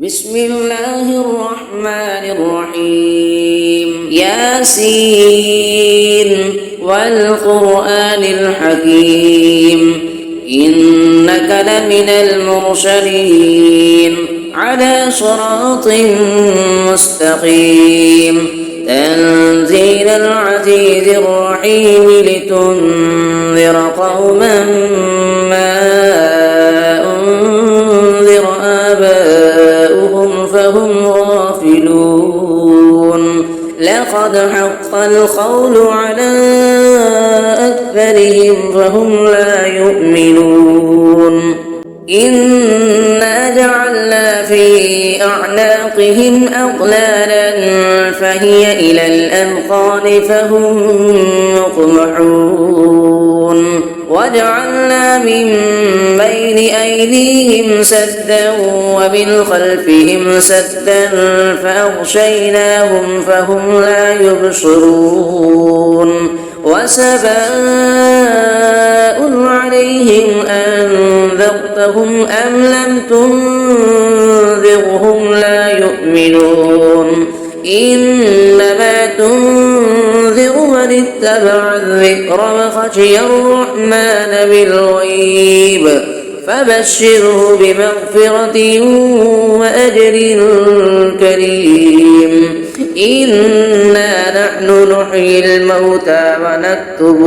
بسم الله الرحمن الرحيم ياسين والقرآن الحكيم إنك لمن المرسلين على صراط مستقيم تنزيل العزيز الرحيم لتنذر قوما ما أنذر آباؤهم فهم غافلون لقد حق القول على أكثرهم فهم لا يؤمنون إنا جعلنا في أعناقهم أغلالا فهي إلى الأذقان فهم مقمحون وجعلنا من بين أيديهم سدا ومن خلفهم سدا فأغشيناهم فهم لا يبصرون وسواء عليهم أنذرتهم أم لم تنذرهم لا يؤمنون إنما تنذر من اتبع الذكر وخشي الرحمن بالغيب فبشره بمغفرة وأجر كريم إنا نحن نحيي الموتى ونكتب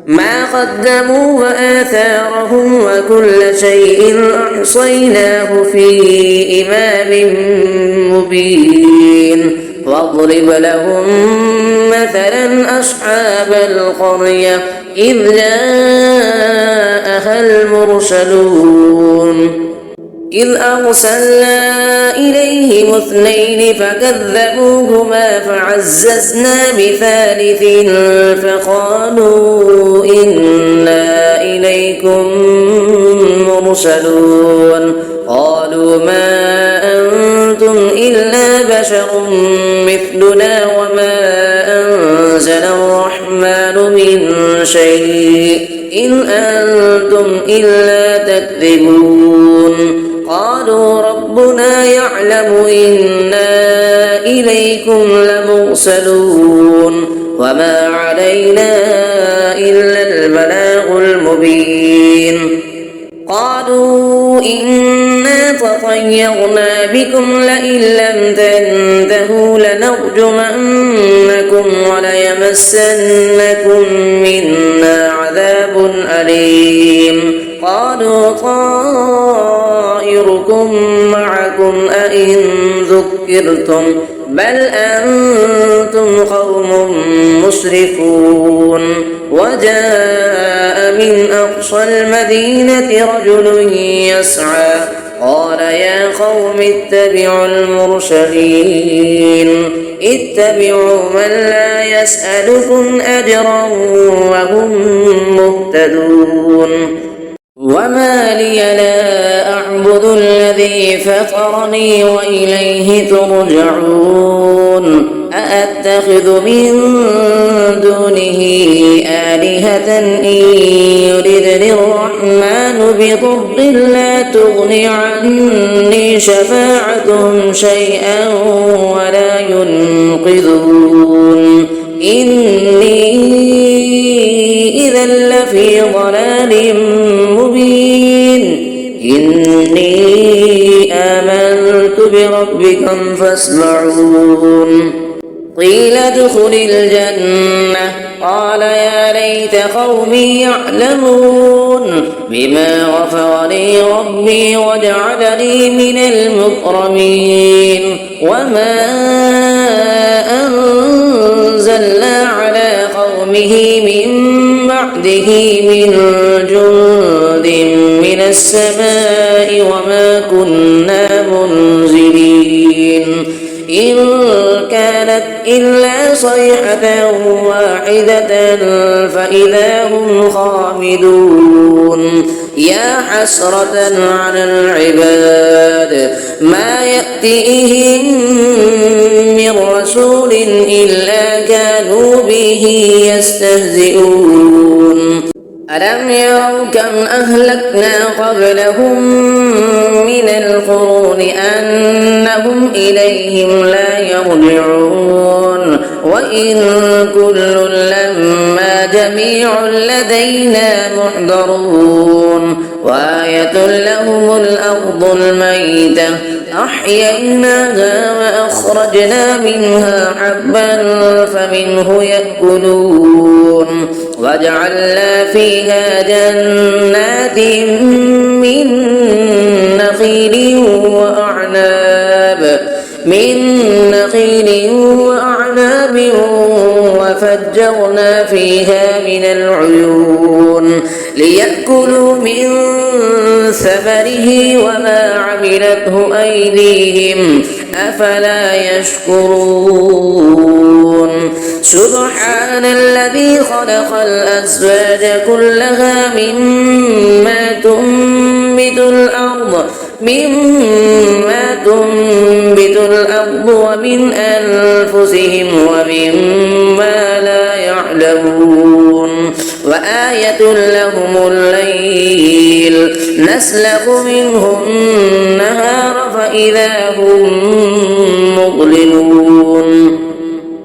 ما قدموا وآثارهم وكل شيء أحصيناه في إمام مبين واضرب لهم مثلا أصحاب القرية إذ جاءها المرسلون إذ أرسلنا إليهم اثنين فكذبوهما فعززنا بثالث فقالوا إنا إليكم مرسلون قالوا ما أنتم إلا بشر مثلنا وما أنزل الرحمن من شيء إن أنتم إلا تكذبون قالوا ربنا يعلم إنا إليكم لمرسلون وما علينا إلا البلاغ المبين قالوا إنا تطيرنا بكم لئن لم تنتهوا لنرجمنكم وليمسنكم منا عذاب أليم قالوا طائركم معكم أئن ذكرتم بل أنتم قوم مسرفون وجاء من أقصى المدينة رجل يسعى قال يا قوم اتبعوا المرسلين اتبعوا من لا يسألكم أجرا وهم مهتدون وما لي لا أعبد الذي فطرني وإليه ترجعون أأتخذ من دونه آلهة إن يردني الرحمن بضر لا تغني عني شفاعتهم شيئا ولا ينقذون إني إذا لفي ضلال مبين إني آمنت بربكم فاسمعون قيل ادخل الجنة قال يا ليت قومي يعلمون بما غفر لي ربي وجعلني من المكرمين وما أنزلنا على قومه من بعده من جند من السماء وما كنا منزلين إن كانت إلا صيحة واحدة فإذا هم خامدون يا حسرة على العباد ما يأتيهم من رسول إلا كانوا به يستهزئون ألم يروا كم أهلكنا قبلهم من القرون أنهم إليهم لا يرجعون وإن كل لما جميع لدينا محضرون وآية لهم الأرض الميتة أحييناها وأخرجنا منها حبا فمنه يأكلون وجعلنا فيها جنات من نخيل وأعناب وفجرنا فيها من العيون ليأكلوا من ثمره وما عملته أيديهم أفلا يشكرون سبحان الذي خلق الأزواج كلها مما تنبت الأرض ومن أنفسهم ومما لا يعلمون وآية لهم الليل نسلخ منه النهار فإذا هم مظلمون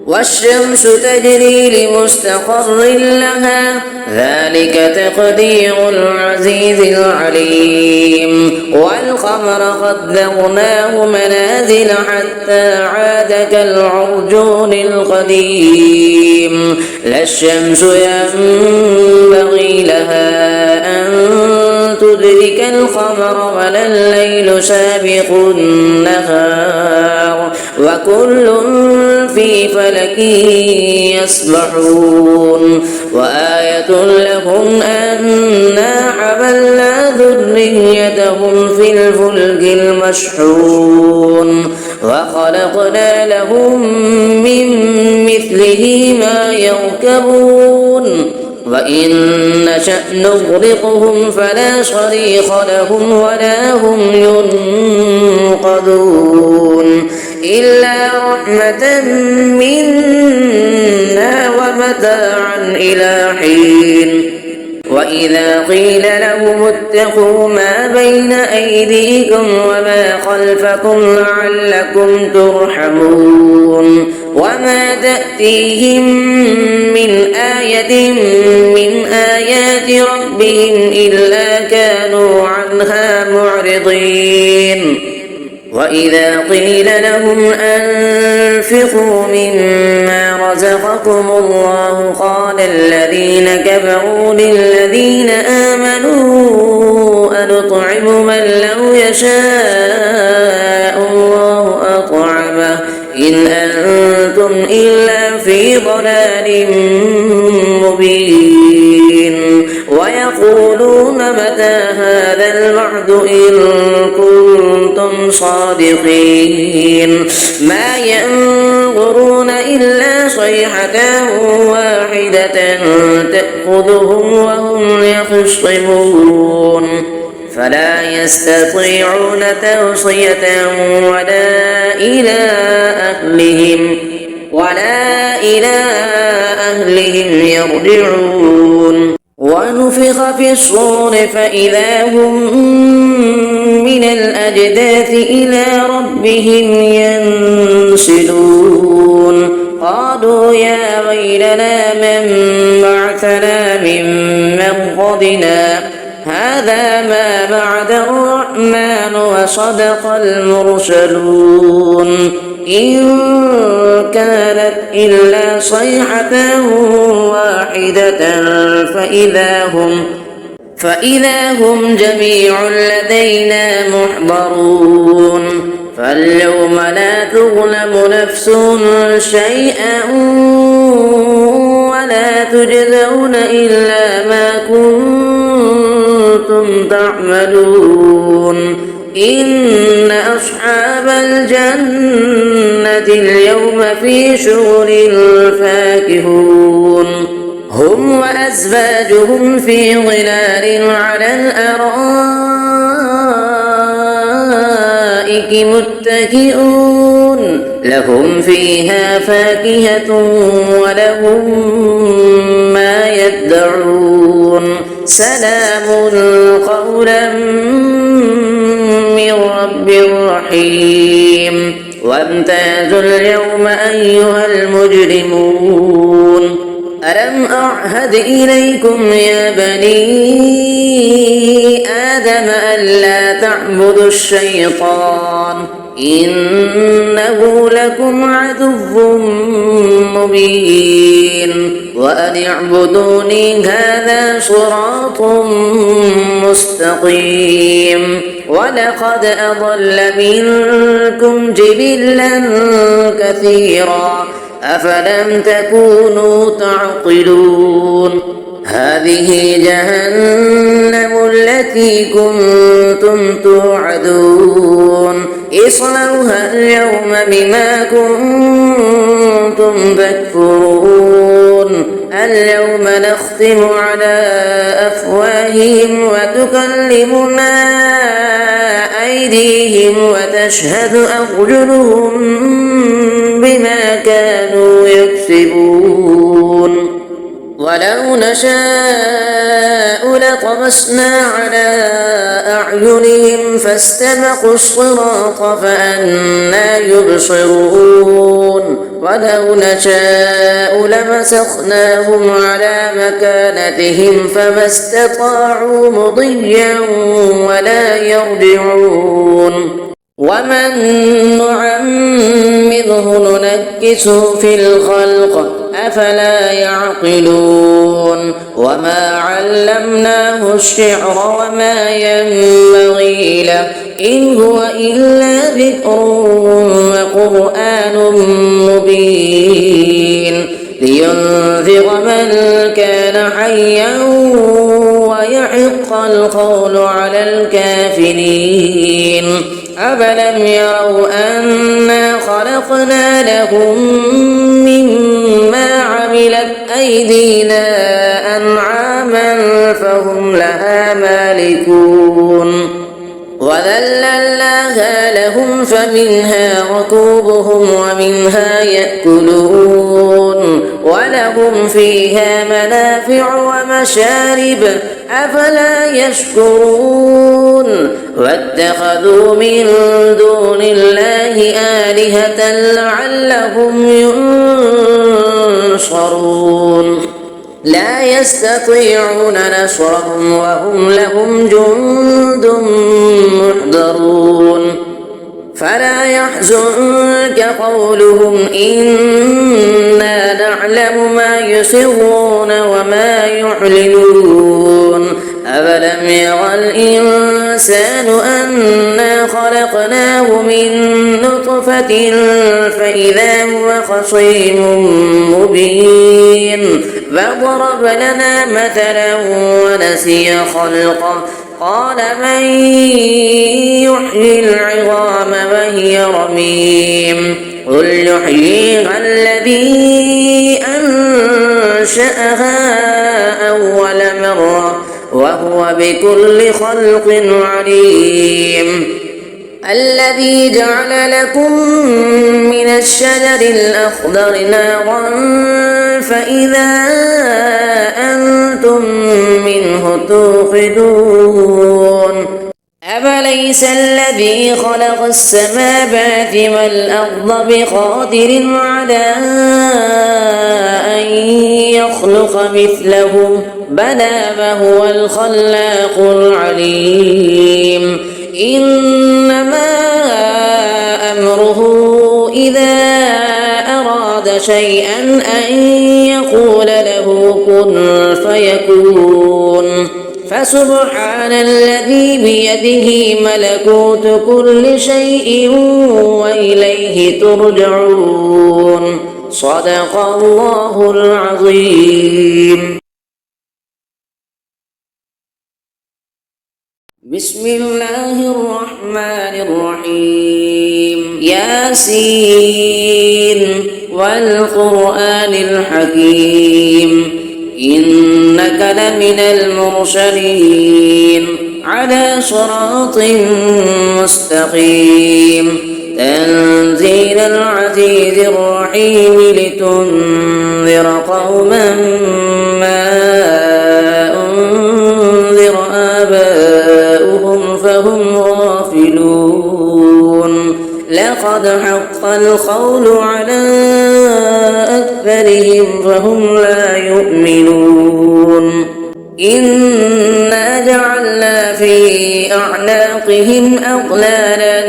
والشمس تجري لمستقر لها ذلك تقدير العزيز العليم والقمر قدرناه منازل حتى عاد كالعرجون القديم لا الشمس ينبغي لها أن تدرك القمر ولا الليل سابق النهار وكل في فلك يسبحون وآية لهم أنا حملنا ذريتهم في الفلك المشحون وخلقنا لهم من مثله ما يركبون وإن نشأ نغرقهم فلا صريخ لهم ولا هم ينقذون إلا رحمة منا ومتاعا إلى حين وإذا قيل لهم اتقوا ما بين أيديكم وما خلفكم لعلكم ترحمون وما تأتيهم من آية من آيات ربهم إلا كانوا عنها معرضين وإذا قيل لهم أنفقوا مما رزقكم الله قال الذين كفروا للذين آمنوا أنطعم من لو يشاء الله أطعمه إن أنتم إلا في ضلال مبين ويقولون متى هذا الوعد إن كنتم صادقين ما ينظرون إلا صيحة واحدة تأخذهم وهم يخصمون فلا يستطيعون توصية ولا إلى أهلهم يرجعون ونفخ في الصور فإذا هم من الأجداث إلى ربهم ينسلون قالوا يا ويلنا من بعثنا من مرقدنا هذا ما بعد الرحمن وصدق المرسلون إن كانت إلا صيحة واحدة فإذا هم جميع لدينا محضرون فاليوم لا تظلم نفس شيئا ولا تجزون إلا ما كنتم تعملون إن أصحاب الجنة اليوم في شغل فاكهون هم وأزواجهم في ظلال على الأرائك متكئون لهم فيها فاكهة ولهم ما يدعون سلام قولا من رب رحيم وامتازوا اليوم أيها المجرمون ألم أعهد إليكم يا بني آدم ألا تعبدوا الشيطان إنه لكم عدو مبين وأن اعبدوني هذا صراط مستقيم ولقد أضل منكم جبلا كثيرا أفلم تكونوا تعقلون هذه جهنم التي كنتم توعدون اصلوها اليوم بما كنتم تكفرون اليوم نختم على أفواههم وتكلمنا أيديهم وتشهد أرجلهم بما كانوا يكسبون ولو نشاء لطمسنا على أعينهم فاستبقوا الصراط فأنى يبصرون ولو نشاء لمسخناهم على مكانتهم فما استطاعوا مضيا ولا يرجعون ومن نعمره ننكسه في الخلق أفلا يعقلون وما علمناه الشعر وما ينبغي له إن هو إلا ذكر وقرآن مبين لينذر من كان حيا ويحق القول على الكافرين أفلم يروا أنا خلقنا لهم مما عملت أيدينا أنعاما فهم لها مالكون وذللناها لهم فمنها ركوبهم ومنها يأكلون ولهم فيها منافع ومشارب أفلا يشكرون واتخذوا من دون الله آلهة لعلهم ينصرون لا يستطيعون نصرهم وهم لهم جند محضرون فلا يحزنك قولهم إنا نعلم ما يسرون وما يعلنون أفلم يرى الإنسان أنا خلقناه من نطفة فإذا هو خصيم مبين فضرب لنا مثلا ونسي خلقه قال من يحيي العظام وهي رميم قل يحييها الذي أنشأها أول مرة وهو بكل خلق عليم الذي جعل لكم من الشجر الأخضر نارا فإذا أنتم منه توقدون أفليس الذي خلق السماوات والأرض بقادر على أن يخلق مثلهم بلى وهو الخلاق العليم إنما أمره إذا أراد شيئا أن يقول له كن فيكون فسبحان الذي بيده ملكوت كل شيء وإليه ترجعون صدق الله العظيم. بسم الله الرحمن الرحيم ياسين والقرآن الحكيم إنك لمن المرسلين على صراط مستقيم تنزيل العزيز الرحيم لتنذر قوما ما لقد حق القول على أكثرهم فهم لا يؤمنون إنا جعلنا في أعناقهم أغلالا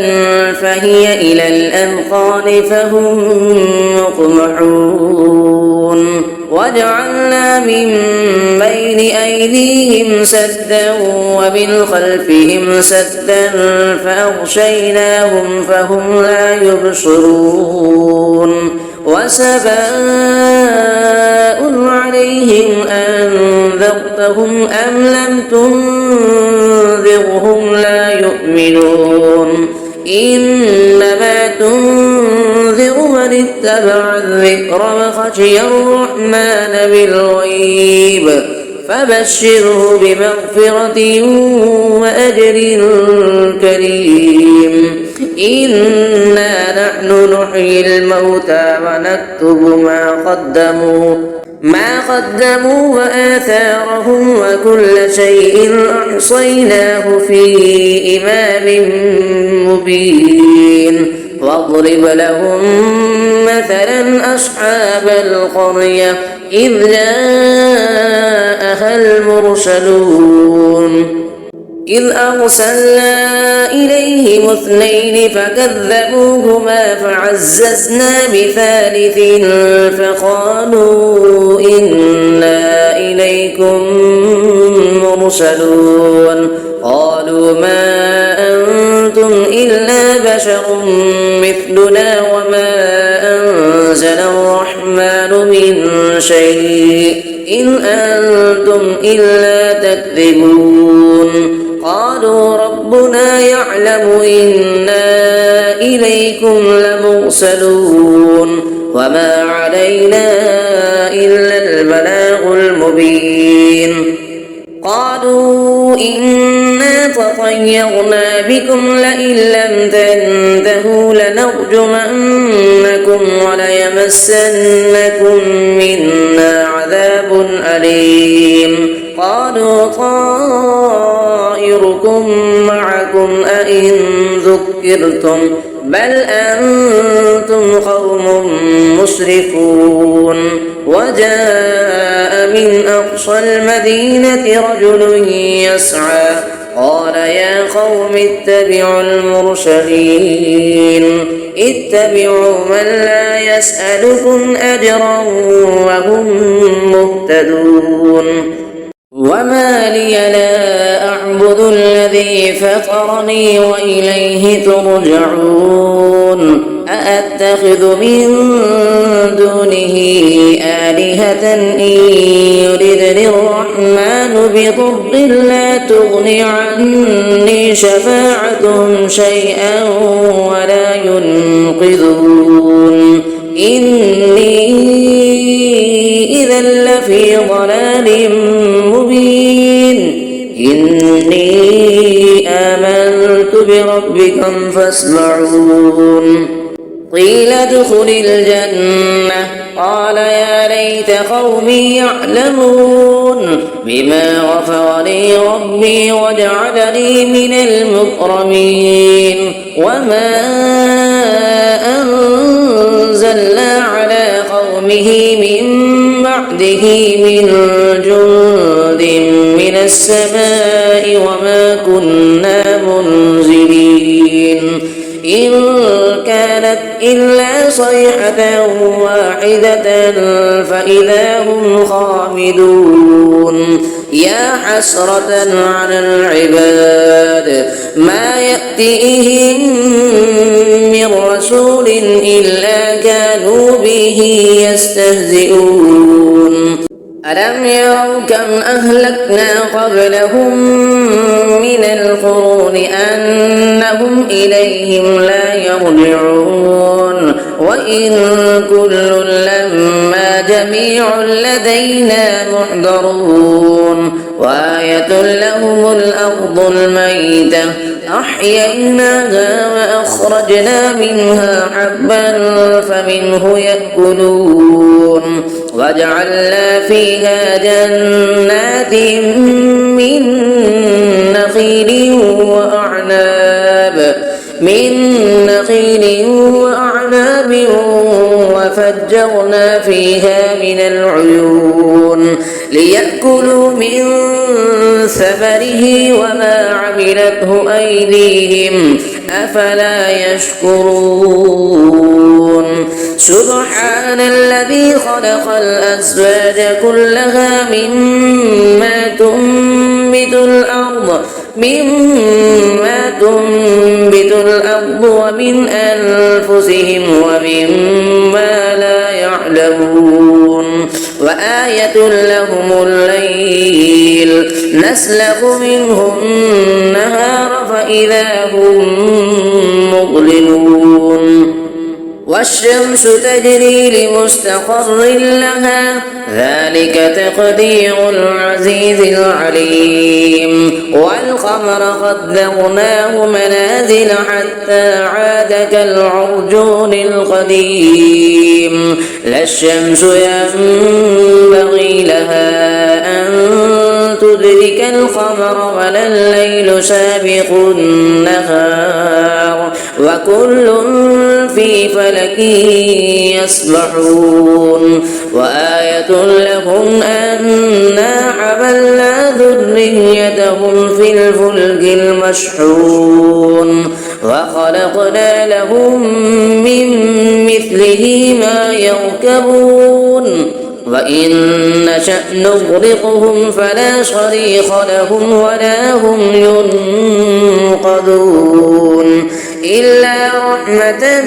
فهي إلى الأذقان فهم مقمحون وجعلنا من بين أيديهم سدا ومن خلفهم سدا فأغشيناهم فهم لا يبصرون وسواء عليهم أنذرتهم أم لم تنذرهم لا يؤمنون إنما تنذر من اتبع الذكر وخشي الرحمن بالغيب فبشره بمغفرة وأجر كريم إنا نحن نحيي الموتى ونكتب ما قدموا وآثارهم وكل شيء أحصيناه في إمام مبين واضرب لهم مثلا أصحاب القرية إذ جاءها المرسلون إذ أرسلنا إليهم 2 فكذبوهما فعززنا بثالث فقالوا إنا إليكم مرسلون قالوا ما أنتم إلا بشر مثلنا وما أنزل الرحمن من شيء إن أنتم إلا تكذبون قالوا ربنا يعلم إنا إليكم لمرسلون وما علينا إلا البلاغ المبين قالوا إنا تطيرنا بكم لئن لم تنتهوا لنرجمنكم وليمسنكم منا عذاب أليم قالوا طائركم معكم أئن ذكرتم بل أنتم قوم مسرفون وجاء من أقصى المدينة رجل يسعى قال يا قوم اتبعوا المرسلين اتبعوا من لا يسألكم أجرا وهم مهتدون وما لي لا أعبد الذي فطرني وإليه ترجعون أأتخذ من دونه آلهة إن يردني الرحمن بضر لا تغني عني شفاعتهم شيئا ولا ينقذون إني إذا لفي ضلال مبين إني آمنت بربكم فاسمعون قيل ادخل الجنة قال يا ليت قومي يعلمون بما غفر لي ربي وجعلني من المكرمين وما أنزلنا على قومه من بعده من جند من السماء وما كنا منزلين إن كانت إلا صيحة واحدة فإذا هم خامدون يا حسرة على العباد ما يأتيهم من رسول إلا كانوا به يستهزئون ألم يروا كم أهلكنا قبلهم من القرون أنهم إليهم لا يرجعون وإن كل لما جميع لدينا محضرون وآية لهم الأرض الميتة أحييناها وأخرجنا منها حبا فمنه يأكلون وجعلنا فيها جنات من نخيل وأعناب من نخيل وأعناب وفجرنا فيها من العيون ليأكلوا من ثمره وما عملته أيديهم أفلا يشكرون سبحان الذي خلق الأزواج كلها مما تنبت الأرض ومن أنفسهم ومما لا يعلمون وآية لهم الليل نسلخ منه النهار فإذا هم مظلمون والشمس تجري لمستقر لها ذلك تقدير العزيز العليم والقمر قدرناه منازل حتى عاد كالعرجون القديم لا الشمس ينبغي لها أن تدرك القمر ولا الليل سابق النهار وكل في فلك يسبحون وآية لهم أنا حملنا ذريتهم في الفلك المشحون وخلقنا لهم من مثله ما يركبون وإن نشأ نغرقهم فلا صريخ لهم ولا هم ينقذون إلا رحمة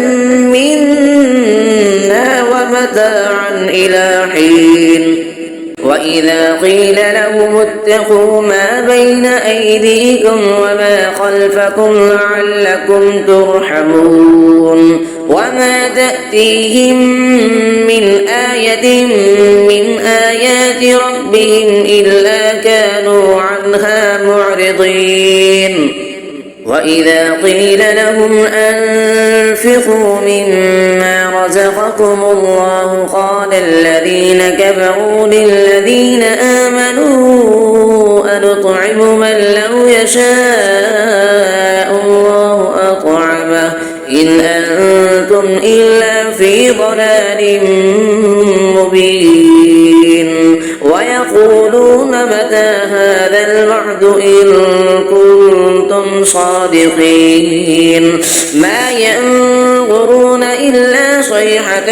منا ومتاعا إلى حين وإذا قيل لهم اتقوا ما بين أيديكم وما خلفكم لعلكم ترحمون وما تأتيهم من آية من آيات ربهم إلا كانوا عنها معرضين وإذا قيل لهم أنفقوا مما رزقكم الله قال الذين كفروا للذين آمنوا أنطعم من لو يشاء الله أطعمه إن أنتم إلا في ضلال مبين ويقولون متى هذا الوعد إن كنتم صادقين ما ينظرون إلا صيحة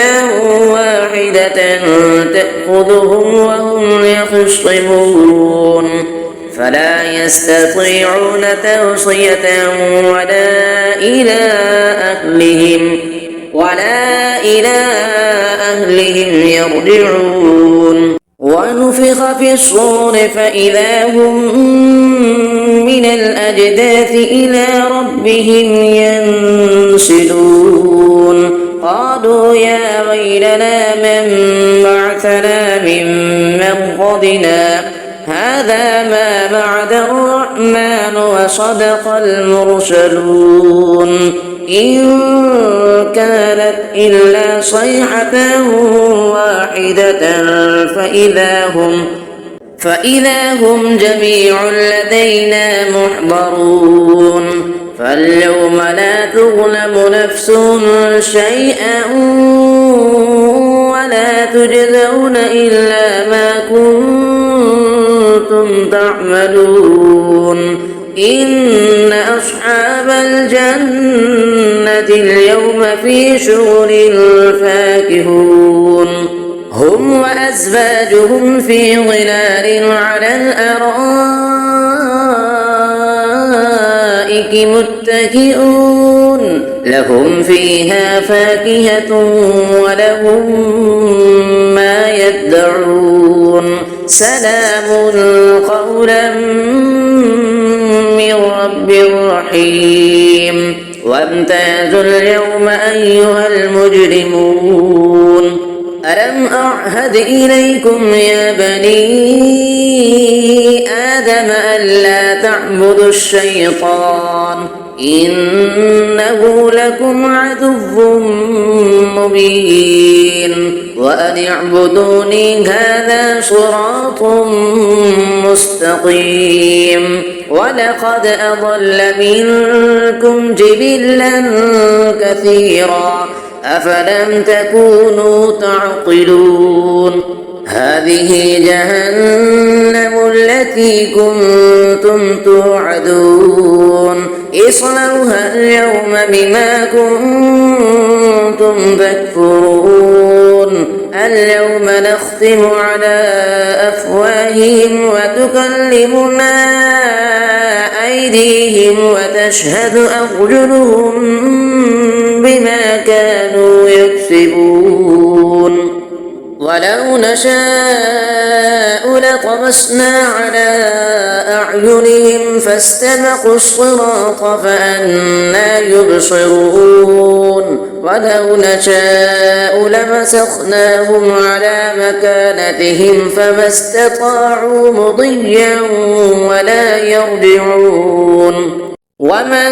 واحدة تأخذهم وهم يخصمون فلا يستطيعون توصية ولا إلى أهلهم يرجعون ونفخ في الصور فإذا هم من الأجداث إلى ربهم ينسلون قالوا يا ويلنا من بعثنا من مرقدنا هذا ما بعد الرحمن وصدق المرسلون إن كانت إلا صيحة واحدة فإذا هم جميع لدينا محضرون فاليوم لا تظلم نفس شيئا ولا تجزون إلا ما كنتم تعملون إن أصحاب الجنة اليوم في شغل فاكهون هم وأزواجهم في ظلال على الأرائك متكئون لهم فيها فاكهة ولهم ما يدعون سلام قولا من رب رحيم وامتازوا اليوم أيها المجرمون ألم أعهد إليكم يا بني آدم ألا تعبدوا الشيطان إنه لكم عدو مبين وأن اعبدوني هذا صراط مستقيم ولقد أضل منكم جبلا كثيرا أفلم تكونوا تعقلون هذه جهنم التي كنتم توعدون اصلوها اليوم بما كنتم تكفرون اليوم نختم على أفواههم وتكلمنا أيديهم وتشهد أرجلهم بما كانوا يكسبون ولو نشاء لطمسنا على أعينهم فاستبقوا الصراط فأنى يبصرون ولو نشاء لمسخناهم على مكانتهم فما استطاعوا مضيا ولا يرجعون ومن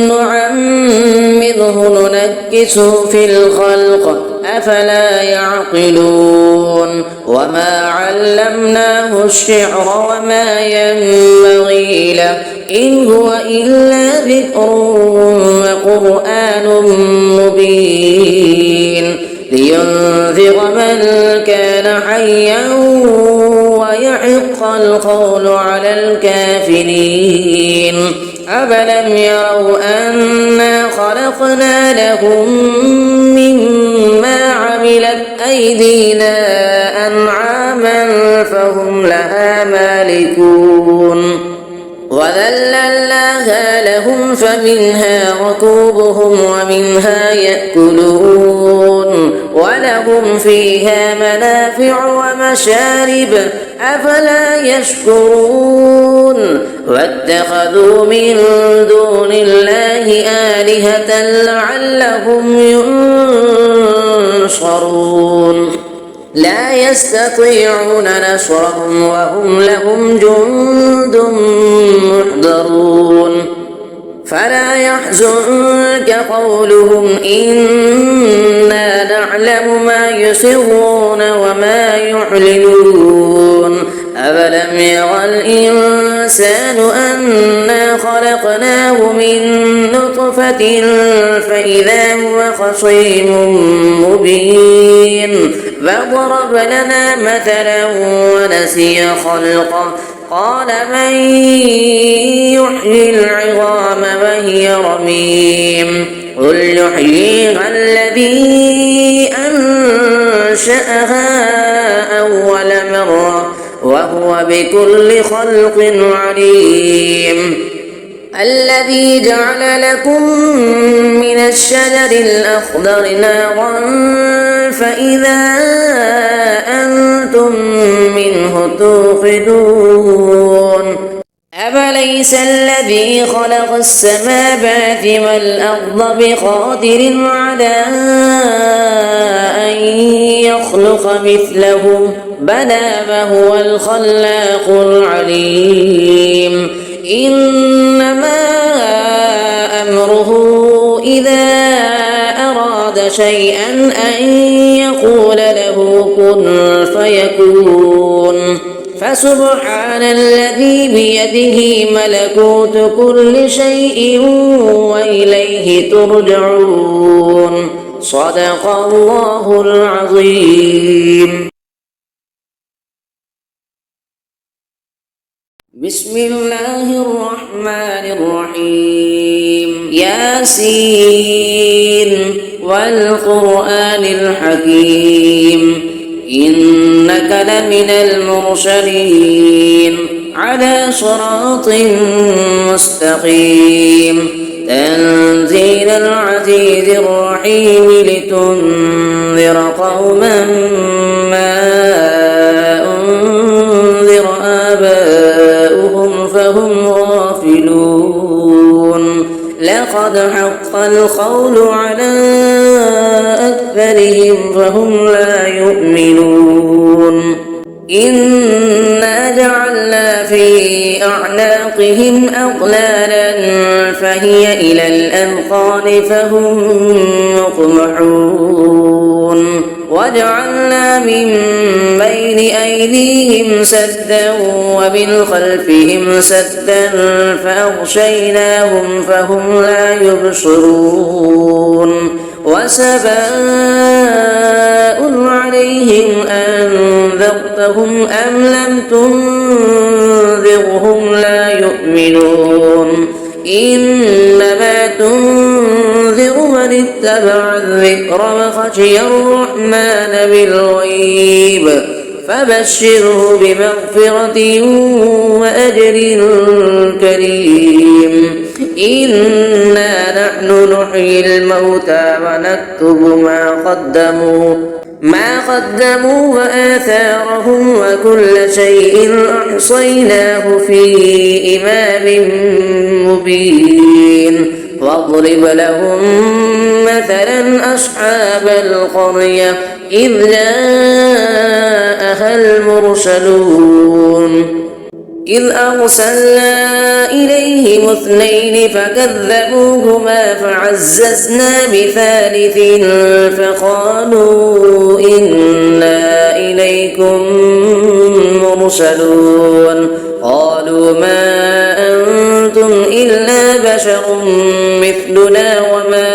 نعمره ننكسه في الخلق أفلا يعقلون وما علمناه الشعر وما ينبغي له إن هو إلا ذكر وقرآن مبين لينذر من كان حيا ويحق القول على الكافرين أفلم يروا أنا خلقنا لهم مما عملت أيدينا أنعاما فهم لها مالكون وذللناها لهم فمنها ركوبهم ومنها يأكلون ولهم فيها منافع ومشارب أفلا يشكرون واتخذوا من دون الله آلهة لعلهم ينصرون لا يستطيعون نصرهم وهم لهم جند محضرون فلا يحزنك قولهم إنا نعلم ما يسرون وما يعلنون أفلم يرى الإنسان أنا خلقناه من نطفة فإذا هو خصيم مبين فضرب لنا مثلا ونسي خلقه قال من يحيي العظام وهي رميم قل يحييها الذي أنشأها أول مرة وهو بكل خلق عليم الذي جعل لكم من الشجر الأخضر نارا فإذا أنتم منه توقدون أفليس الذي خلق السماوات والأرض بقادر على أن يخلق مثلهم بلى وهو الخلاق العليم إنما أمره إذا أراد شيئا أن يقول له كن فيكون فسبحان الذي بيده ملكوت كل شيء وإليه ترجعون صدق الله العظيم. بسم الله الرحمن الرحيم ياسين والقرآن الحكيم إنك لمن المرسلين على صراط مستقيم تنزيل العزيز الرحيم لتنذر قوما ما أنذر آباؤهم فهم غافلون لقد حق القول على أكثرهم فهم لا يؤمنون إنا جعلنا في أعناقهم أغلالا فهي إلى الأذقان فهم مقمحون وجعلنا من بين أيديهم سدا ومن خلفهم سدا فأغشيناهم فهم لا يبصرون وسواء عليهم أنذرتهم أم لم تنذرهم لا يؤمنون إنما تنذر من اتبع الذكر وخشي الرحمن بالغيب فبشره بمغفرة وأجر كريم إنا نحن نحيي الموتى ونكتب ما قدموا وآثارهم وكل شيء أحصيناه في إمام مبين واضرب لهم مثلا أصحاب القرية إذ جاءها المرسلون إذ أرسلنا إليهم 2 فكذبوهما فعززنا بثالث فقالوا إنا إليكم مرسلون قالوا ما أنتم إلا بشر مثلنا وما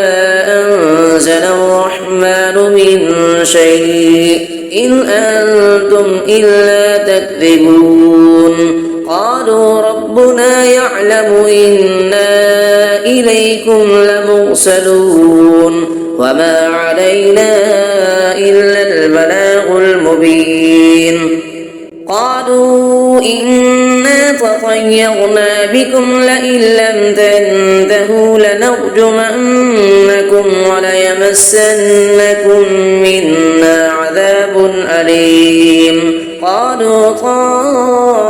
أنزل الرحمن من شيء إن أنتم إلا تكذبون قالوا ربنا يعلم إنا إليكم لمرسلون وما علينا إلا البلاغ المبين قالوا إنا تطيرنا بكم لئن لم تنتهوا لنرجمنكم وليمسنكم منا عذاب أليم قالوا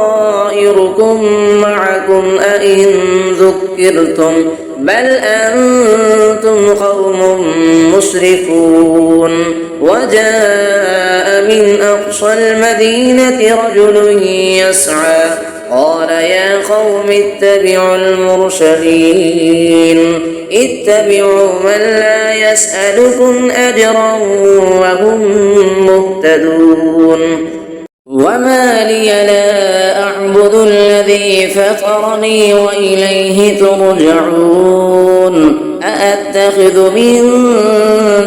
طائركم معكم أئن ذكرتم بل أنتم قوم مسرفون وجاء من أقصى المدينة رجل يسعى قال يا قوم اتبعوا المرسلين اتبعوا من لا يسألكم أجرا وهم مهتدون وما لي لا أعبد الذي فطرني وإليه ترجعون أأتخذ من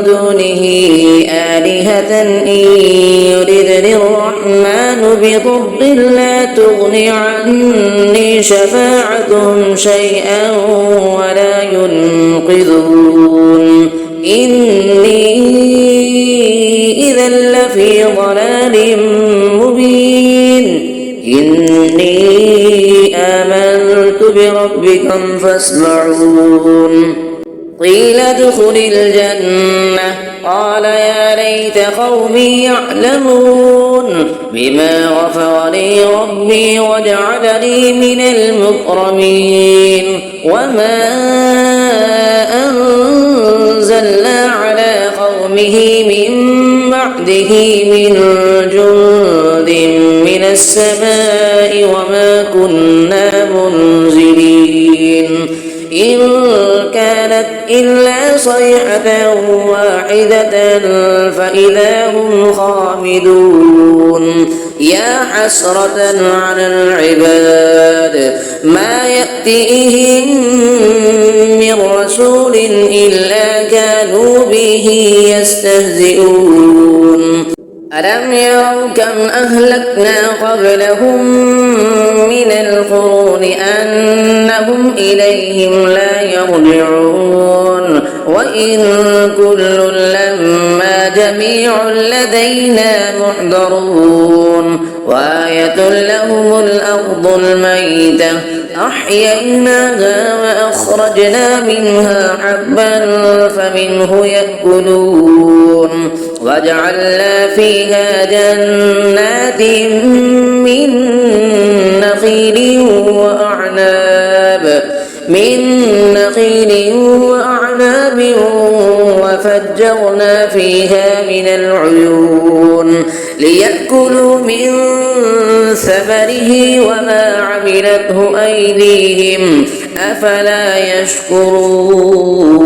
دونه آلهة إن يردني الرحمن بضر لا تغني عني شفاعتهم شيئا ولا ينقذون إني إذا لفي ضلال مبين إني آمنت بربكم فاسمعون قيل ادخل الجنة قال يا ليت قومي يعلمون بما غفر لي ربي وجعلني من المكرمين وما أنزلنا على قومه من بعده من جند من السماء وما كنا منزلين إن كانت إلا صيحة واحدة فإذا هم خامدون يا حسرة على العباد ما يأتيهم من رسول إلا كانوا به يستهزئون ألم يروا كم أهلكنا قبلهم من القرون أنهم إليهم لا يرجعون وإن كل لما جميع لدينا محضرون وآية لهم الأرض الميتة أحييناها وأخرجنا منها حبا فمنه يأكلون وجعلنا فيها جنات من نخيل وأعناب وفجرنا فيها من العيون ليأكلوا من ثمره وما عملته أيديهم أفلا يشكرون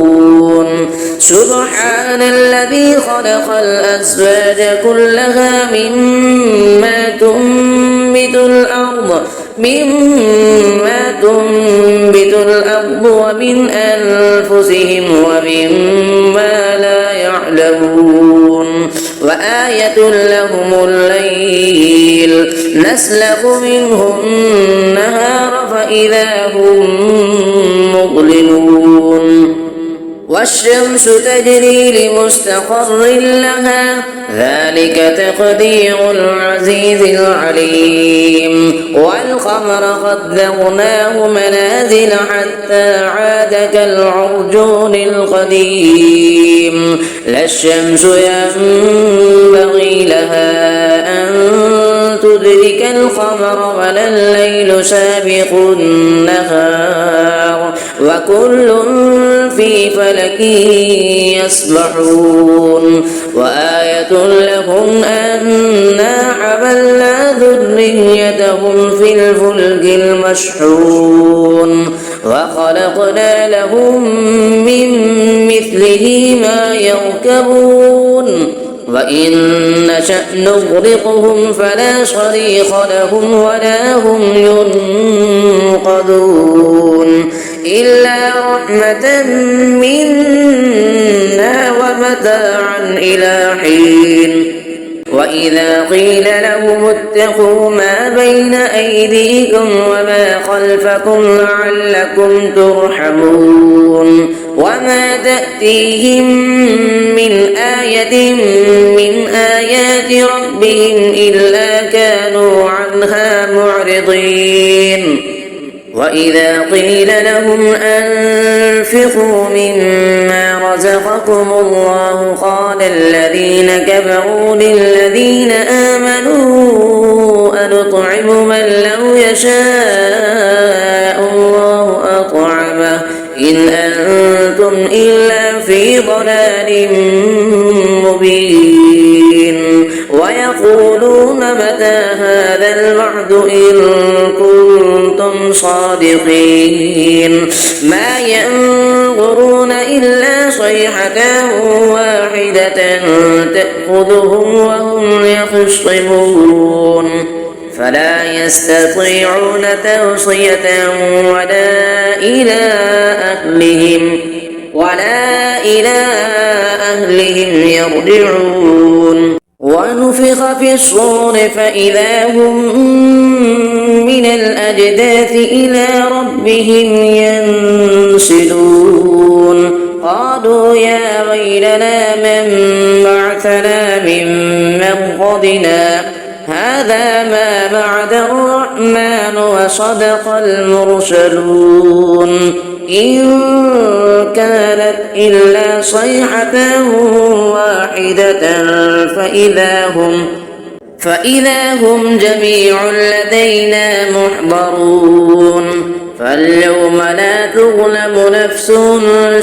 سبحان الذي خلق الأزواج كلها مما تنبت الأرض ومن أنفسهم ومما لا يعلمون وآية لهم الليل نسلخ منه النهار فإذا هم مظلمون والشمس تجري لمستقر لها ذلك تقدير العزيز العليم والقمر قدرناه منازل حتى عاد كالعرجون القديم لا الشمس ينبغي لها أن تدرك القمر ولا الليل سابق النهار وكل في فلك يسبحون وآية لهم أنا حملنا ذريتهم في الفلك المشحون وخلقنا لهم من مثله ما يركبون وإن نشأ نغرقهم فلا صريخ لهم ولا هم ينقذون إلا رحمة منا ومتاعا إلى حين وإذا قيل لهم اتقوا ما بين أيديكم وما خلفكم لعلكم ترحمون وما تأتيهم من آية من آيات ربهم إلا كانوا عنها معرضين وإذا قيل لهم أنفقوا مما رزقكم الله قال الذين كفروا للذين آمنوا أنطعم من لو يشاء الله أطعمه إن أنتم إلا في ضلال مبين ويقولون متى هذا الوعد إن كنتم صادقين ما ينظرون إلا صيحة واحدة تأخذهم وهم يخصمون فلا يستطيعون توصية ولا إلى أهلهم يرجعون ونفخ في الصور فإذا هم من الأجداث إلى ربهم ينسلون قالوا يا ويلنا من بعثنا من مرقدنا هذا ما بعد الرحمن وصدق المرسلون إن كانت إلا صيحة واحدة فإذا هم جميع لدينا محضرون فاليوم لا تظلم نفس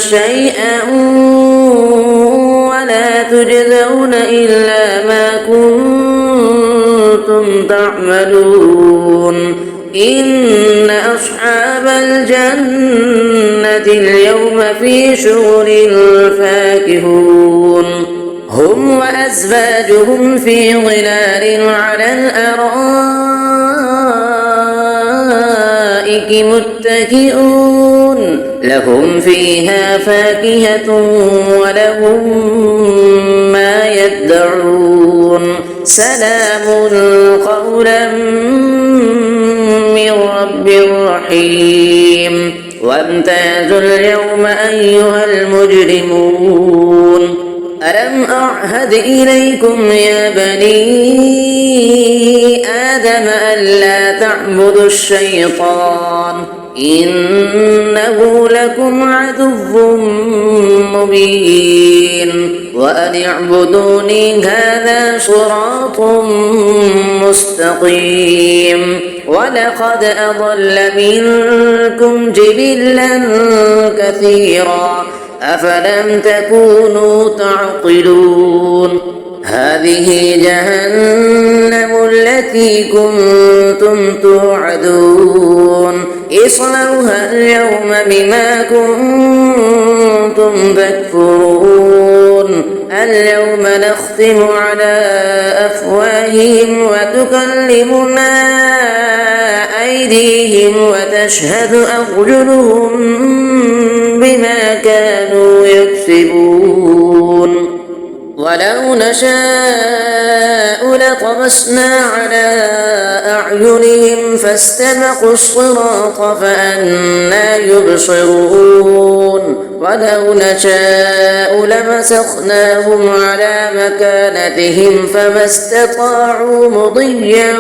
شيئا ولا تجزون إلا ما كنتم تعملون إن أصحاب الجنة اليوم في شغل فاكهون هم وأزواجهم في ظلال على الأرائك متكئون لهم فيها فاكهة ولهم ما يدعون سلام قولا من رب رحيم وامتازوا اليوم أيها المجرمون ألم أعهد إليكم يا بني آدم ألا تعبدوا الشيطان إنه لكم عدو مبين وأن اعبدوني هذا صراط مستقيم ولقد أضل منكم جبلا كثيرا أفلم تكونوا تعقلون هذه جهنم التي كنتم توعدون اصلوها اليوم بما كنتم تكفرون اليوم نختم على أفواههم وتكلمنا أيديهم وتشهد أرجلهم بما كانوا يكسبون ولو نشاء لطمسنا على أعينهم فاستبقوا الصراط فأنى يبصرون ولو نشاء لمسخناهم على مكانتهم فما استطاعوا مضيا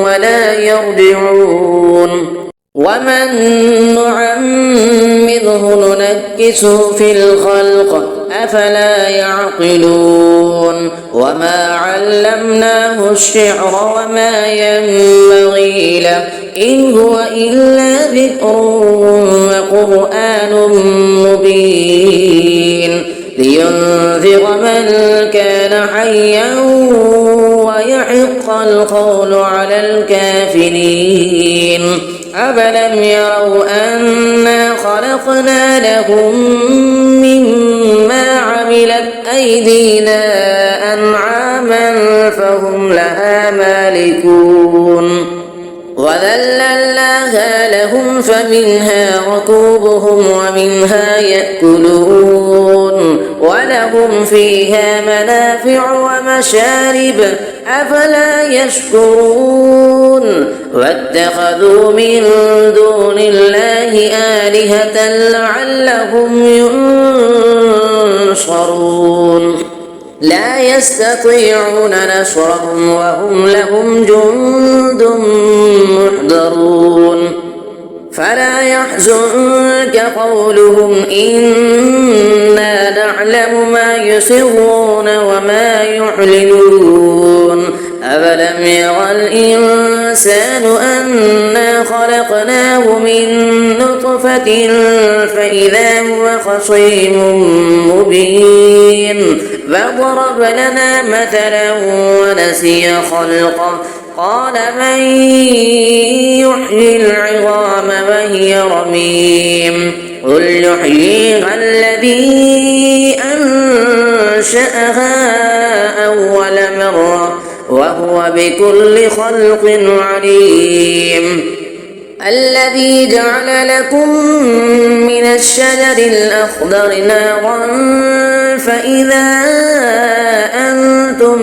ولا يرجعون ومن نعمره ننكسه في الخلق أفلا يعقلون وما علمناه الشعر وما ينبغي له إن هو إلا ذكر وقرآن مبين لينذر من كان حيا ويحق القول على الكافرين أفلم يروا أنا خلقنا لهم مما عملت أيدينا أنعاما فهم لها مالكون وذللناها لهم فمنها ركوبهم ومنها يأكلون ولهم فيها منافع ومشارب أفلا يشكرون واتخذوا من دون الله آلهة لعلهم ينصرون لا يستطيعون نصرهم وهم لهم جند محضرون فلا يحزنك قولهم إنا نعلم ما يسرون وما يعلنون أفلم يرى الإنسان أنا خلقناه من نطفة فإذا هو خصيم مبين فضرب لنا مثلا ونسي خلقه قال من يحيي العظام وهي رميم قل يحييها الذي أنشأها أول مرة وهو بكل خلق عليم الذي جعل لكم من الشجر الأخضر نارا فإذا أنتم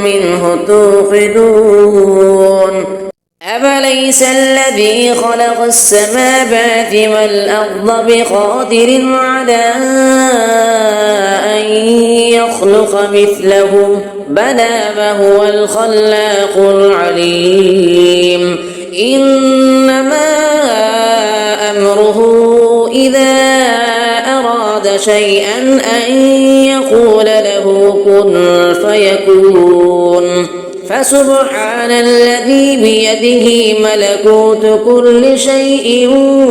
منه توقدون أفليس الذي خلق السماوات والأرض بقادر على أن يخلق مثلهم بلى وهو الخلاق العليم إنما أمره إذا أراد شيئا أن يقول له كن فيكون فسبحان الذي بيده ملكوت كل شيء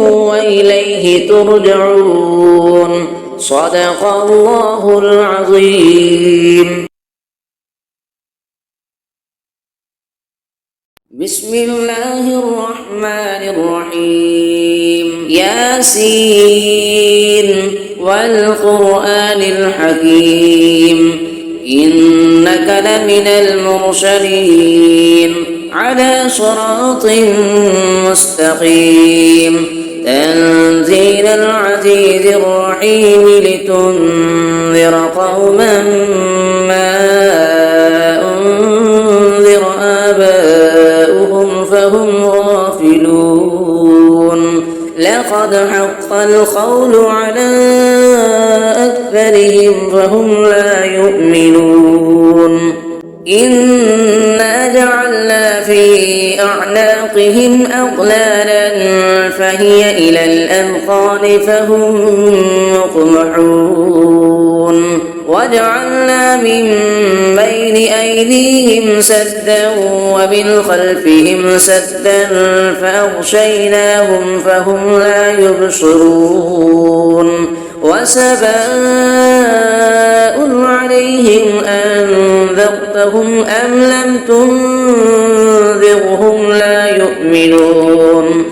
وإليه ترجعون صدق الله العظيم. بسم الله الرحمن الرحيم ياسين والقرآن الحكيم إنك لمن المرسلين على صراط مستقيم تنزيل العزيز الرحيم لتنذر قوما ما أنذر آباؤهم فهم غافلون لقد حق القول على أكثرهم فهم لا يؤمنون إنا جعلنا في أعناقهم أغلالا فهي إلى الأذقان فهم مقمحون وجعلنا من بين أيديهم سدا ومن خلفهم سدا فأغشيناهم فهم لا يبصرون وسواء عليهم أنذرتهم أم لم تنذرهم لا يؤمنون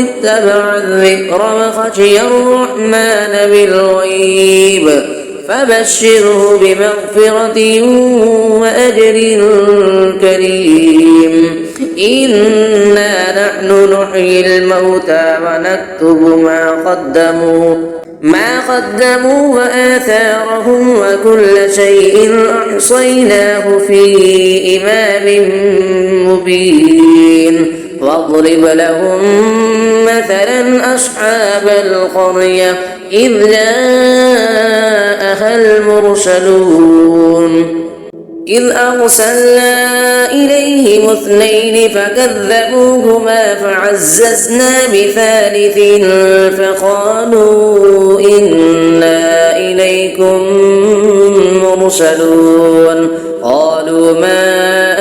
اتبع الذكر وخشي الرحمن بالغيب فبشره بمغفرة وأجر كريم. إنا نحن نحيي الموتى ونكتب ما قدموا وآثارهم وكل شيء أحصيناه في إمام مبين. واضرب لهم مثلا أصحاب القرية إذ جاءها المرسلون إذ أرسلنا إليهم 2 فكذبوهما فعززنا بثالث فقالوا إنا إليكم مرسلون. قالوا ما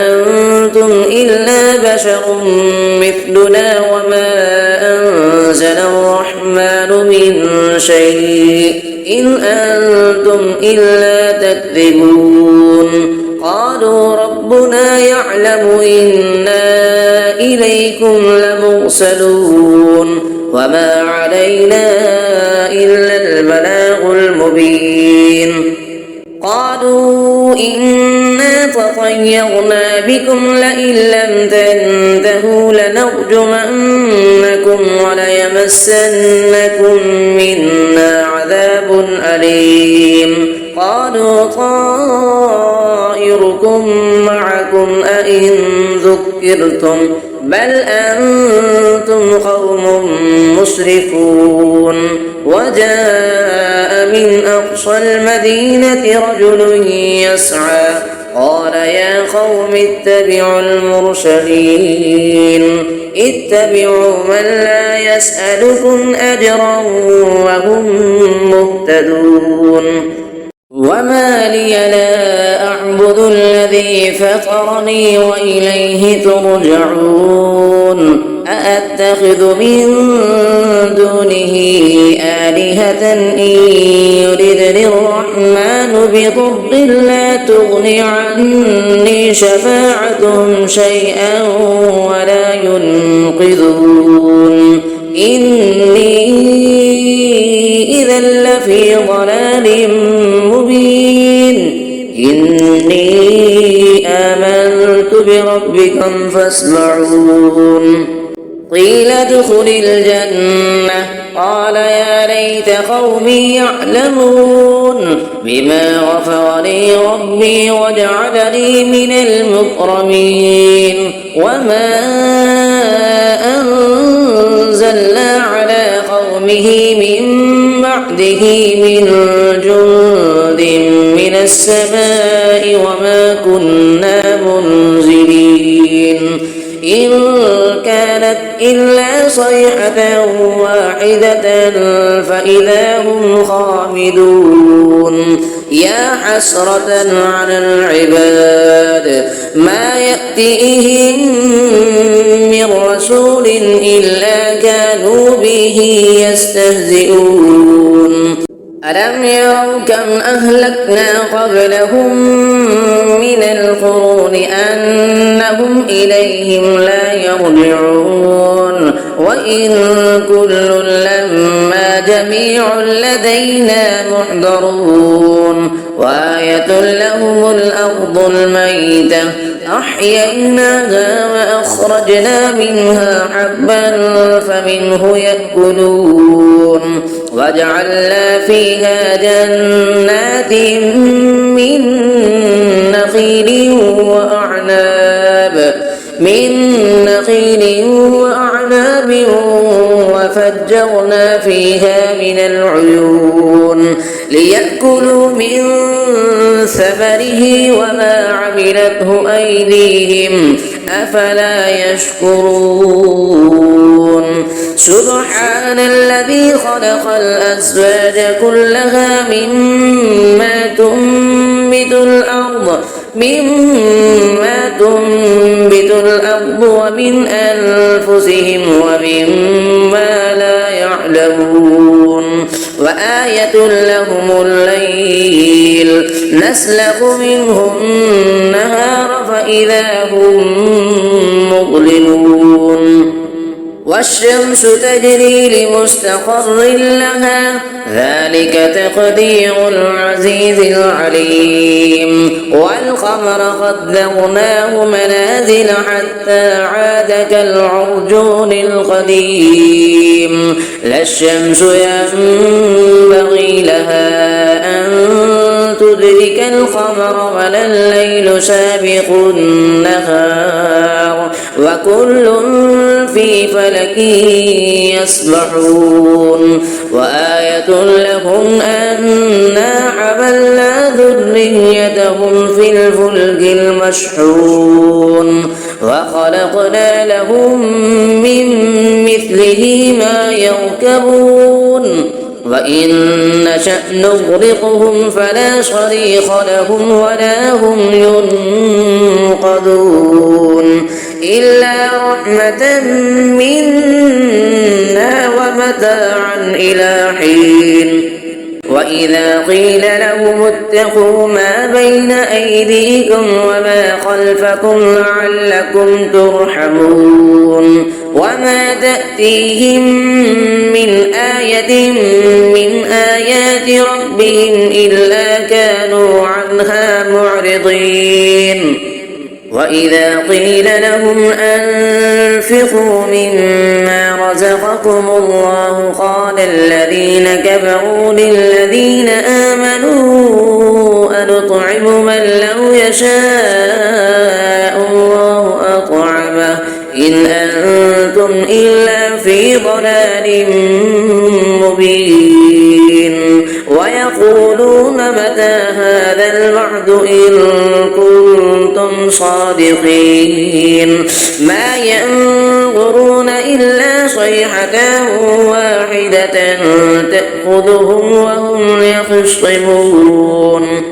أنتم إلا بشر مثلنا وما أنزل الرحمن من شيء إن أنتم إلا تكذبون. قالوا ربنا يعلم إنا إليكم لمرسلون وما علينا إلا البلاغ المبين. قالوا إنا تطيرنا بكم لئن لم تنتهوا لنرجمنكم وليمسنكم منا عذاب أليم. قالوا طائركم معكم أئن ذكرتم بل أنتم قوم مسرفون. وجاء من أقصى المدينة رجل يسعى قال يا قوم اتبعوا المرسلين اتبعوا من لا يسألكم أجرا وهم مهتدون. وما لي لا أعبد الذي فطرني وإليه ترجعون. أأتخذ من دونه آلهة إن يردني الرحمن بضر لا تغني عني شفاعتهم شيئا ولا ينقذون. إني إذا لفي ضلال مبين. إني آمنت بربكم فاسمعون. قيل ادخل الجنة قال يا ليت قومي يعلمون بما غفر لي ربي وجعلني من المكرمين. وما أنزلنا على قومه من بعده من جند من السماء وما كنا منزلين. إن كانت إلا صيحة واحدة فإذا هم خامدون. يا حسرة على العباد ما يأتيهم من رسول إلا كانوا به يستهزئون. ألم يروا كم أهلكنا قبلهم من القرون أنهم إليهم لا يرجعون. وإن كل لما جميع لدينا محضرون. وآية لهم الأرض الميتة أحييناها وأخرجنا منها حبا فمنه يأكلون. وجعلنا فيها جنات من نخيل وأعناب وفجرنا فيها من العيون ليأكلوا من ثمره وما عملته أيديهم أفلا يشكرون. سبحان الذي خلق الأزواج كلها مما تنبت الأرض ومن أنفسهم ومما لا يعلمون. وآية لهم الليل نسلخ منه النهار فإذا هم مظلمون. والشمس تجري لمستقر لها ذلك تقدير العزيز العليم والقمر قدرناه منازل حتى عاد كالعرجون القديم لا الشمس ينبغي لها أن تدرك القمر ولا الليل سابق النهار وكل في فلك يسبحون وآية لهم أنا حملنا ذريتهم في الفلك المشحون وخلقنا لهم من مثله ما يركبون وإن نشأ نغرقهم فلا صريخ لهم ولا هم ينقذون إلا رحمة منا ومتاعا إلى حين وإذا قيل لهم اتقوا ما بين أيديكم وما خلفكم لعلكم ترحمون وما تأتيهم من آية من آيات ربهم إلا كانوا عنها معرضين وإذا قيل لهم أنفقوا مما رزقكم الله قال الذين كفروا للذين آمنوا أنطعم من لو يشاء الله أطعمه إن أنتم إلا في ضلال مبين ويقولون متى هذا الوعد إن كنتم صادقين ما ينظرون إلا صيحة واحدة تأخذهم وهم يخصمون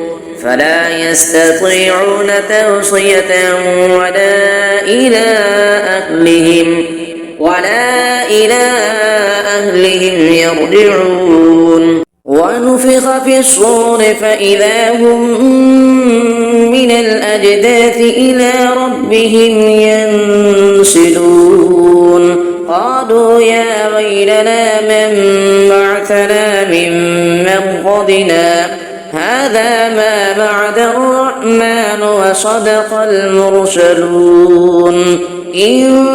فلا يستطيعون توصية ولا إلى أهلهم يرجعون ونفخ في الصور فإذا هم من الأجداث إلى ربهم ينسلون قالوا يا ويلنا من بعثنا من مرقدنا هذا ما بعد الرحمن وصدق المرسلون إن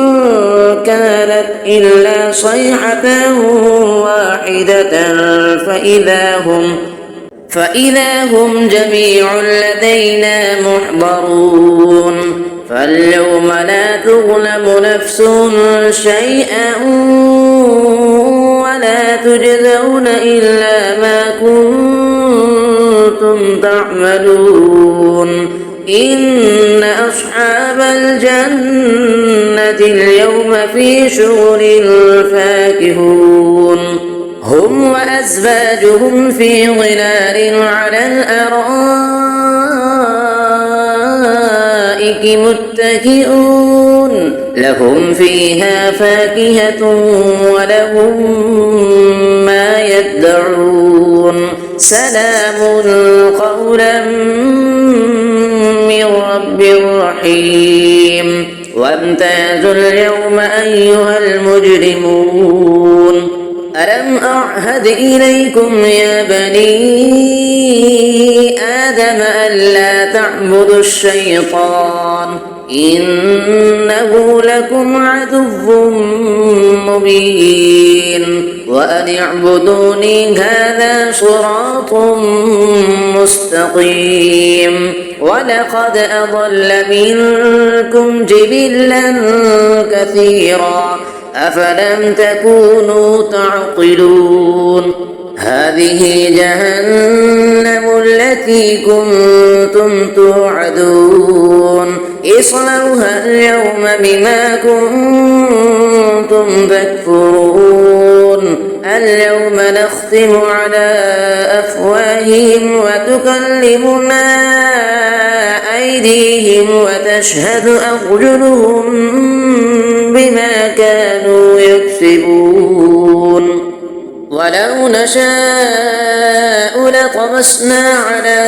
كانت إلا صيحة واحدة فإذا هم جميع لدينا محضرون فاليوم لا تظلم نفس شيئا ولا تجزون إلا ما كنتم تعملون إن أصحاب الجنة اليوم في شغل فاكهون هم وأزواجهم في ظلال على الأرائك متكئون لهم فيها فاكهة ولهم ما يدعون سلام قولا من رب رحيم وامتازوا اليوم أيها المجرمون ألم أعهد إليكم يا بني آدم ألا تعبدوا الشيطان إنه لكم عدو مبين وأن اعبدوني هذا صراط مستقيم ولقد أضل منكم جبلا كثيرا أفلم تكونوا تعقلون هذه جهنم التي كنتم توعدون اصلوها اليوم بما كنتم تكفرون اليوم نختم على أفواههم وتكلمنا أيديهم وتشهد أرجلهم بما كانوا يكسبون ولو نشاء لطمسنا على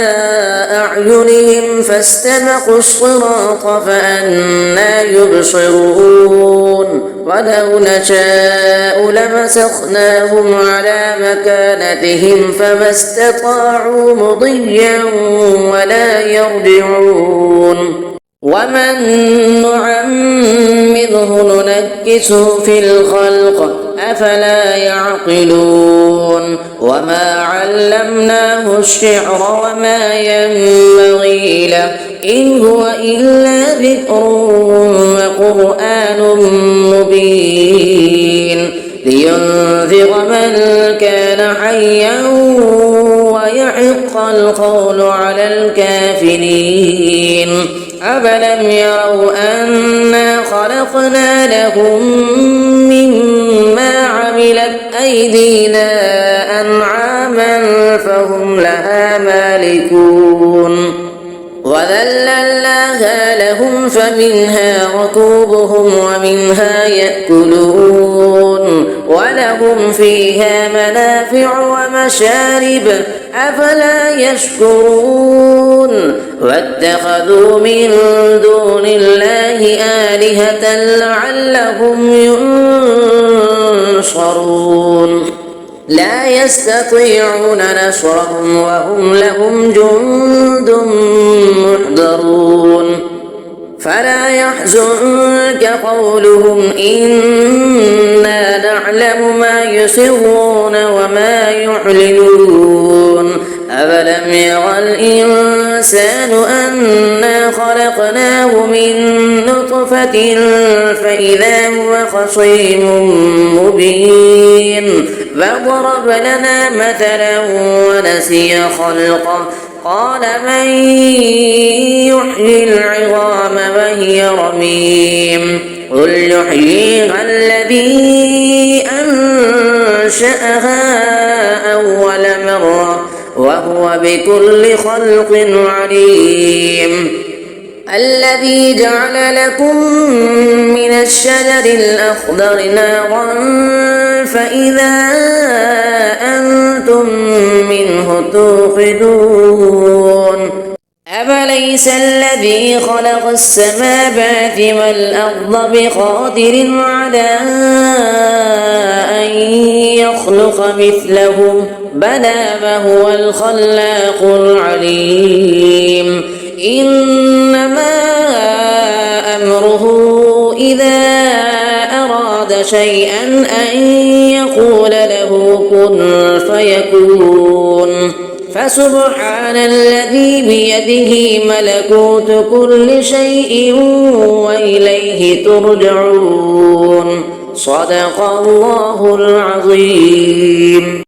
بأعينهم فاستبقوا الصراط فأنى يبصرون ولو نشاء لمسخناهم على مكانتهم فما استطاعوا مضيا ولا يرجعون ومن نعمره ننكسه في الخلق أفلا يعقلون وما علمناه الشعر وما ينبغي له إن هو إلا ذكر وقرآن مبين لينذر من كان حيا ويحق القول على الكافرين أفلم يروا أنا خلقنا لهم مما عملت أيدينا أنعاما فهم لها مالكون وذللناها لهم فمنها ركوبهم ومنها يأكلون ولهم فيها منافع ومشارب أفلا يشكرون واتخذوا من دون الله آلهة لعلهم ينصرون لا يستطيعون نصرهم وهم لهم جند محضرون فلا يحزنك قولهم إنا نعلم ما يسرون وما يعلنون أفلم يرى الإنسان أنا خلقناه من نطفة فإذا هو خصيم مبين فضرب لنا مثلا ونسي خلقه قال من يحيي العظام وهي رميم قل يحييها الذي أنشأها أول مرة وهو بكل خلق عليم الذي جعل لكم من الشجر الأخضر نارا فإذا أنتم منه توقدون أفليس الذي خلق السماوات والأرض بقادر على أن يخلق مثلهم بلى وهو الخلاق العليم إنما أمره إذا أراد شيئا أن يقول له كن فيكون فسبحان الذي بيده ملكوت كل شيء وإليه ترجعون صدق الله العظيم.